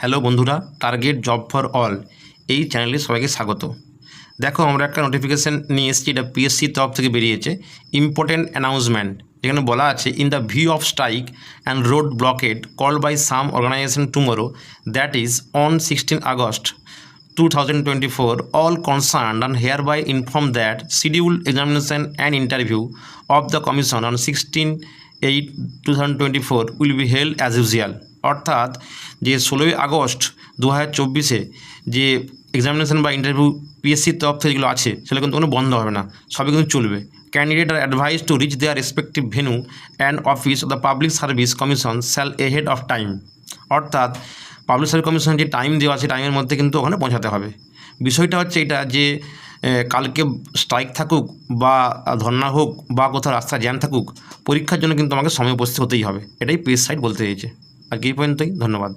Hello বন্ধুরা, target job for all এই চ্যানেলে সবাইকে স্বাগত। দেখো, আমরা একটা নোটিফিকেশান নিয়ে এসেছি, এটা পিএসসি তরফ থেকে বেরিয়েছে। ইম্পর্টেন্ট অ্যানাউন্সমেন্ট, যেখানে বলা আছে, in the view of strike and road blockade call by some organisation tomorrow, that is on 16 August 2024, all concerned and hereby inform that scheduled examination and interview of the commission on 16/8/2024 will be held as usual। অর্থাৎ যে 16 August 2024 যে examination বা interview পিএসসির তরফ থেকে যেগুলো আছে সেগুলো কিন্তু কোনো বন্ধ হবে না, সবই কিন্তু চলবে। Candidate are advise to reach their respective venue and office of the public service commission shall ahead of time. অর্থাৎ পাবলিক সার্ভিস কমিশন যে টাইম দেওয়া আছে টাইমের মধ্যে কিন্তু ওখানে পৌঁছাতে হবে। বিষয়টা হচ্ছে এটা যে কালকে স্ট্রাইক থাকুক বা ধর্না হোক বা কোথাও রাস্তা জ্যাম থাকুক, পরীক্ষার জন্য কিন্তু আমাকে সময় উপস্থিত হতেই হবে। এটাই পিএস সাইট বলতে চেয়েছে। আর কি পর্যন্তই, ধন্যবাদ।